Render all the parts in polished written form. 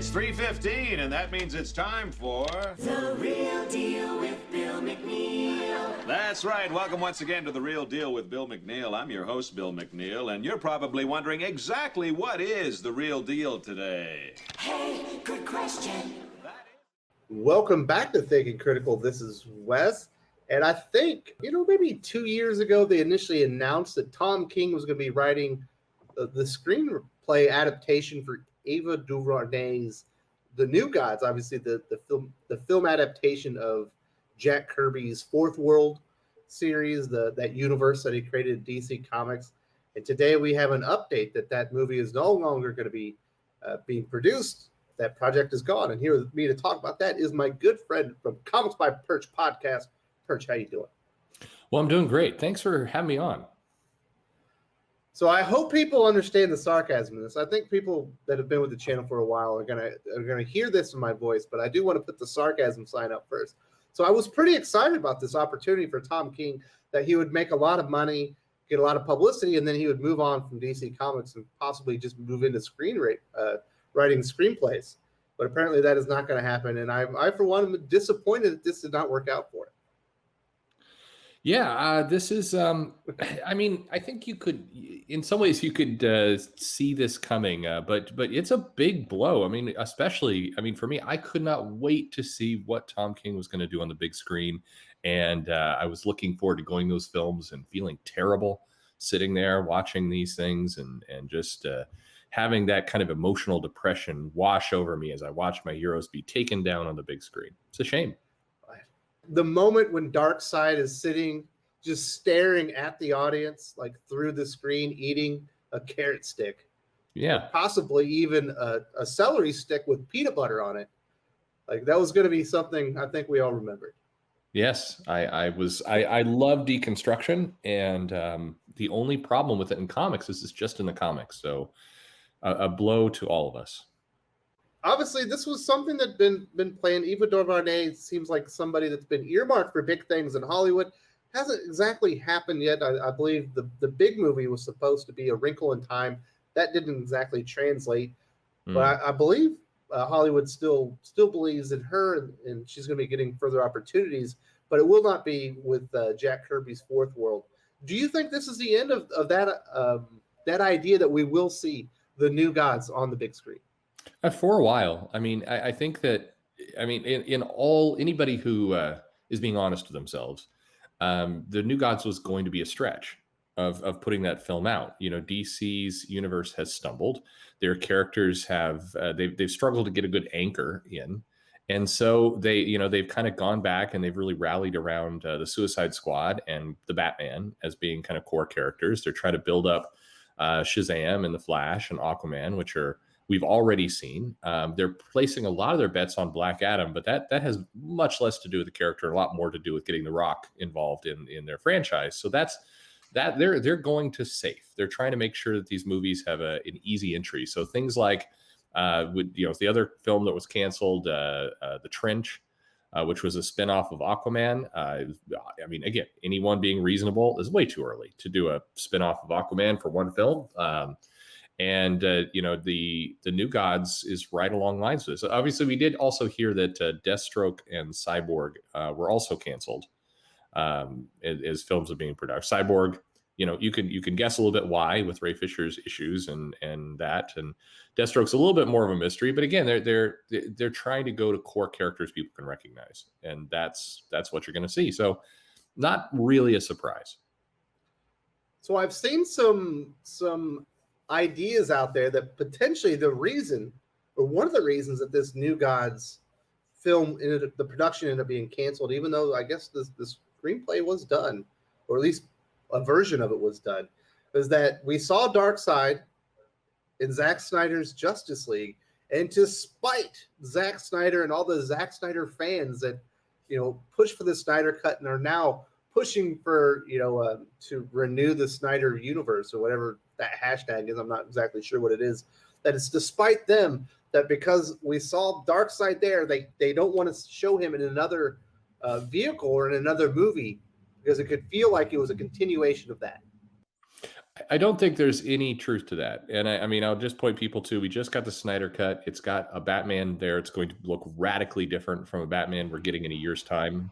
It's 3:15, and that means it's time for... The Real Deal with Bill McNeil. That's right. Welcome once again to The Real Deal with Bill McNeil. I'm your host, Bill McNeil, and you're probably wondering exactly what is the real deal today. Hey, good question. Welcome back to Thinking Critical. This is Wes. And I think, maybe 2 years ago, they initially announced that Tom King was going to be writing the screenplay adaptation for Ava DuVarnay's The New Gods, obviously the film adaptation of Jack Kirby's Fourth World series, that universe that he created in DC Comics. And today we have an update that movie is no longer going to be being produced. That project is gone. And here with me to talk about that is my good friend from Comics by Perch podcast. Perch, how you doing? Well, I'm doing great. Thanks for having me on. So I hope people understand the sarcasm in this. I think people that have been with the channel for a while are gonna hear this in my voice, but I do want to put the sarcasm sign up first. So I was pretty excited about this opportunity for Tom King, that he would make a lot of money, get a lot of publicity, and then he would move on from DC Comics and possibly just move into writing screenplays. But apparently that is not going to happen, and I for one am disappointed that this did not work out for him. Yeah, this is, I think you could, in some ways you could see this coming, but it's a big blow. Especially, for me, I could not wait to see what Tom King was going to do on the big screen. And I was looking forward to going to those films and feeling terrible sitting there watching these things and just having that kind of emotional depression wash over me as I watched my heroes be taken down on the big screen. It's a shame. The moment when Darkseid is sitting, just staring at the audience, like through the screen, eating a carrot stick. Yeah. Possibly even a celery stick with peanut butter on it. Like that was going to be something I think we all remembered. Yes, I love deconstruction, and the only problem with it in comics is it's just in the comics. So a blow to all of us. Obviously, this was something that been planned. Ava DuVernay seems like somebody that's been earmarked for big things in Hollywood. Hasn't exactly happened yet. I believe the big movie was supposed to be A Wrinkle in Time. That didn't exactly translate. But I believe Hollywood still believes in her, and she's going to be getting further opportunities. But it will not be with Jack Kirby's Fourth World. Do you think this is the end of that idea that we will see the New Gods on the big screen? For a while. I think that, in all, anybody who is being honest with themselves, the New Gods was going to be a stretch of putting that film out. DC's universe has stumbled. Their characters have, they've struggled to get a good anchor in. And so they've kind of gone back and they've really rallied around the Suicide Squad and the Batman as being kind of core characters. They're trying to build up Shazam and the Flash and Aquaman, which we've already seen. They're placing a lot of their bets on Black Adam, but that has much less to do with the character, a lot more to do with getting The Rock involved in their franchise. So that's that they're going to safe. They're trying to make sure that these movies have an easy entry. So things like the other film that was canceled, The Trench, which was a spinoff of Aquaman. Again, anyone being reasonable, is way too early to do a spinoff of Aquaman for one film. The New Gods is right along lines with this. Obviously, we did also hear that Deathstroke and Cyborg were also canceled as films are being produced. Cyborg, you can guess a little bit why with Ray Fisher's issues and Deathstroke's a little bit more of a mystery. But again, they're trying to go to core characters people can recognize, and that's what you're going to see. So, not really a surprise. So I've seen some ideas out there that potentially one of the reasons that this New Gods film the production ended up being canceled, even though I guess the screenplay was done, or at least a version of it was done, is that we saw Darkseid in Zack Snyder's Justice League, and to spite Zack Snyder and all the Zack Snyder fans that push for the Snyder Cut and are now pushing for to renew the Snyder universe or whatever that hashtag is. I'm not exactly sure what it is. That it's despite them that because we saw Darkseid there, they don't want to show him in another vehicle or in another movie because it could feel like it was a continuation of that. I don't think there's any truth to that. And I mean, I'll just point people to, we just got the Snyder Cut. It's got a Batman there. It's going to look radically different from a Batman we're getting in a year's time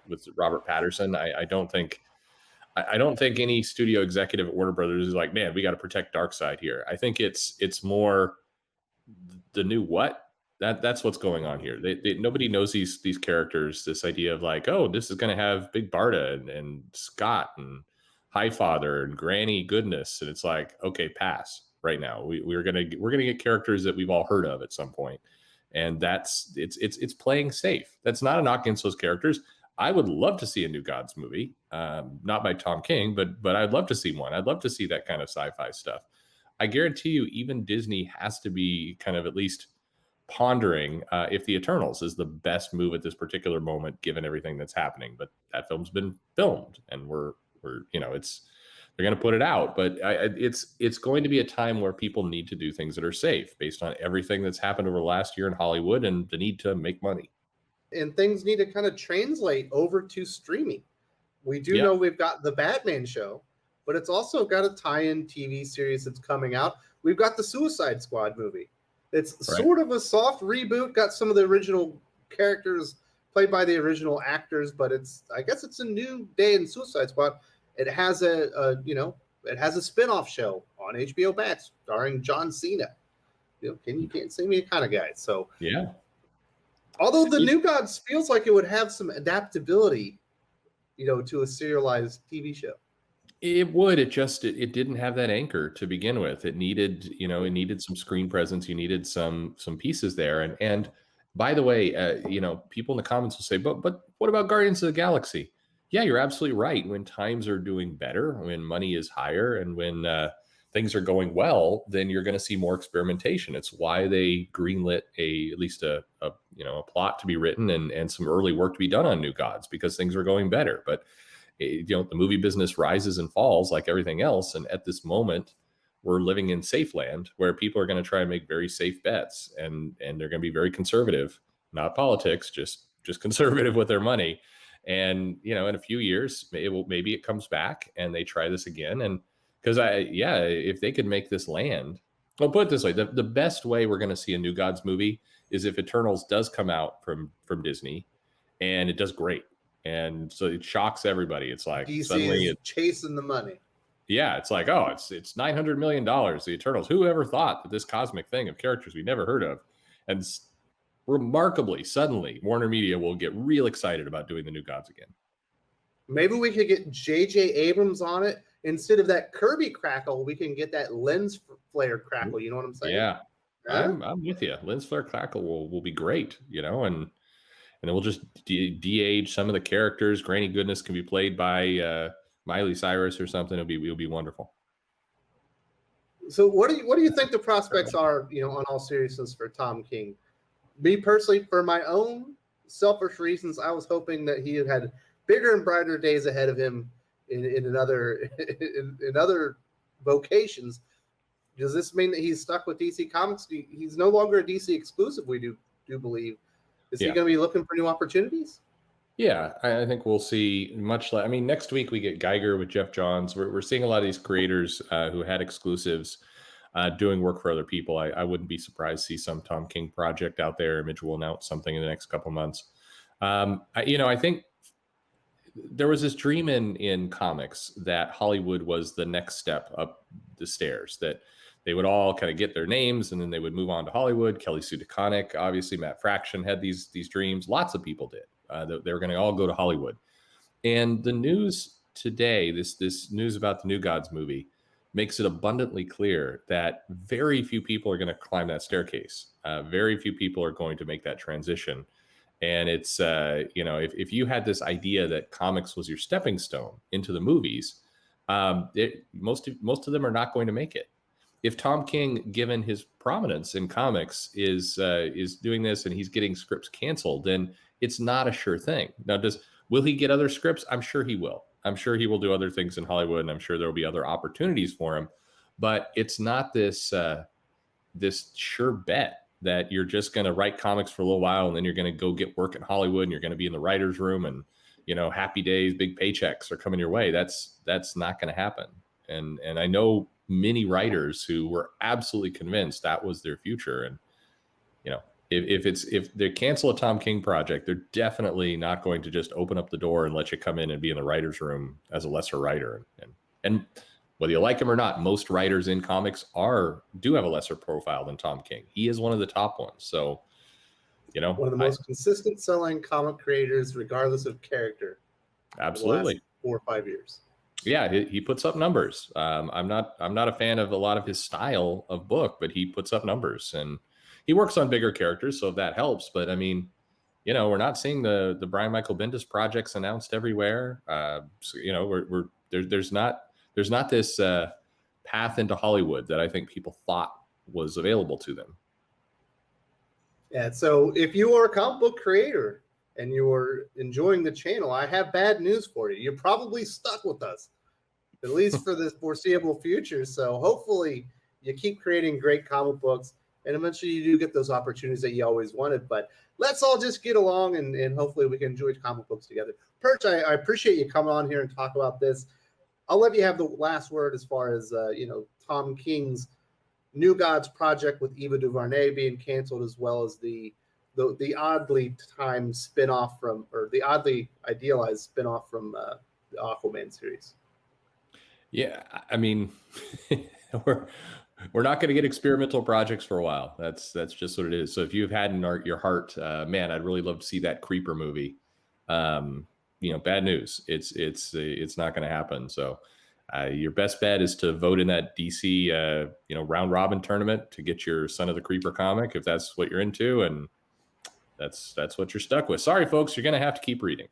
with Robert Patterson. I don't think any studio executive at Warner Brothers is like, man, we got to protect Darkseid here. I think it's more the new what? That's what's going on here. Nobody knows these characters. This idea of like, oh, this is going to have Big Barda and Scott and Highfather and Granny Goodness, and it's like, okay, pass right now. We're gonna get characters that we've all heard of at some point, and it's playing safe. That's not a knock against those characters. I would love to see a New Gods movie, not by Tom King, but I'd love to see one. I'd love to see that kind of sci-fi stuff. I guarantee you, even Disney has to be kind of at least pondering if the Eternals is the best move at this particular moment, given everything that's happening. But that film's been filmed, and we're they're going to put it out. But it's going to be a time where people need to do things that are safe based on everything that's happened over the last year in Hollywood and the need to make money. And things need to kind of translate over to streaming. We do know we've got the Batman show, but it's also got a tie-in TV series that's coming out. We've got the Suicide Squad movie. It's sort of a soft reboot, got some of the original characters played by the original actors, but I guess it's a new day in Suicide Squad. It has it has a spin-off show on HBO Max starring John Cena. You can't say me a kind of guy. So yeah. Although the New Gods feels like it would have some adaptability, to a serialized TV show. It would. It didn't have that anchor to begin with. It needed, it needed some screen presence. You needed some pieces there. And by the way, people in the comments will say, but what about Guardians of the Galaxy? Yeah, you're absolutely right. When times are doing better, when money is higher, and when things are going well, then you're going to see more experimentation. It's why they greenlit at least a plot to be written and some early work to be done on New Gods, because things are going better. But the movie business rises and falls like everything else. And at this moment, we're living in safe land where people are going to try and make very safe bets, and they're going to be very conservative, not politics, just conservative with their money. And, in a few years, maybe it comes back and they try this again. And because if they could make this land, I'll put it this way, the best way we're going to see a New Gods movie is if Eternals does come out from Disney and it does great. And so it shocks everybody. It's like DC suddenly is chasing the money. Yeah, it's like, oh, it's $900 million. The Eternals. Who ever thought that this cosmic thing of characters we never heard of? And remarkably, suddenly, Warner Media will get real excited about doing the New Gods again. Maybe we could get J.J. Abrams on it. Instead of that Kirby crackle, we can get that lens flare crackle. You know what I'm saying? Yeah, I'm with you. Lens flare crackle will be great, and then we'll just de-age some of the characters. Granny Goodness can be played by Miley Cyrus or something. It'll be wonderful. So what do you think the prospects are, on all seriousness, for Tom King? Me personally, for my own selfish reasons, I was hoping that he had bigger and brighter days ahead of him in other vocations. Does this mean that he's stuck with DC Comics? He's no longer a DC exclusive, we do believe. Is he going to be looking for new opportunities? Yeah, I think we'll see much like, next week we get Geiger with Jeff Johns. We're seeing a lot of these creators who had exclusives doing work for other people. I wouldn't be surprised to see some Tom King project out there. Image will announce something in the next couple months. I think there was this dream in comics that Hollywood was the next step up the stairs, that they would all kind of get their names and then they would move on to Hollywood. Kelly Sue DeConnick, obviously Matt Fraction had these dreams. Lots of people did. They were going to all go to Hollywood. And the news today, this news about the New Gods movie, makes it abundantly clear that very few people are going to climb that staircase. Very few people are going to make that transition. And it's, if you had this idea that comics was your stepping stone into the movies, most of them are not going to make it. If Tom King, given his prominence in comics, is doing this and he's getting scripts canceled, then it's not a sure thing. Now, will he get other scripts? I'm sure he will. I'm sure he will do other things in Hollywood, and I'm sure there will be other opportunities for him. But it's not this sure bet that you're just going to write comics for a little while and then you're going to go get work in Hollywood and you're going to be in the writer's room and, happy days, big paychecks are coming your way. That's not going to happen. And I know many writers who were absolutely convinced that was their future. And if they cancel a Tom King project, they're definitely not going to just open up the door and let you come in and be in the writer's room as a lesser writer. And whether you like him or not, most writers in comics do have a lesser profile than Tom King. He is one of the top ones. So, one of the most consistent selling comic creators, regardless of character. Absolutely. The last 4 or 5 years. Yeah, he puts up numbers. I'm not a fan of a lot of his style of book, but he puts up numbers, and he works on bigger characters, so that helps. But I mean, we're not seeing the Brian Michael Bendis projects announced everywhere. So, there's not this path into Hollywood that I think people thought was available to them. Yeah. So if you are a comic book creator and you're enjoying the channel, I have bad news for you. You're probably stuck with us, at least for the foreseeable future. So hopefully you keep creating great comic books, and eventually you do get those opportunities that you always wanted. But let's all just get along, and hopefully we can enjoy comic books together. Perch, I appreciate you coming on here and talk about this. I'll let you have the last word as far as Tom King's New Gods project with Eva DuVarnay being canceled, as well as the oddly timed spinoff or the oddly idealized spinoff from the Aquaman series. Yeah, I mean, we're not going to get experimental projects for a while. That's just what it is. So if you've had in your heart, man, I'd really love to see that Creeper movie. Bad news. It's not going to happen. So your best bet is to vote in that DC round robin tournament to get your Son of the Creeper comic if that's what you're into, and that's what you're stuck with. Sorry, folks, you're going to have to keep reading.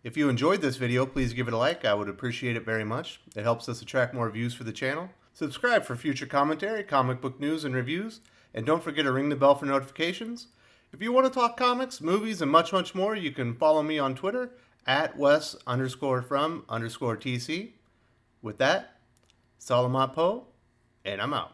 If you enjoyed this video, please give it a like. I would appreciate it very much. It helps us attract more views for the channel. Subscribe for future commentary, comic book news, and reviews. And don't forget to ring the bell for notifications. If you want to talk comics, movies, and much, much more, you can follow me on Twitter at Wes_from_TC. With that, Salamat Po, and I'm out.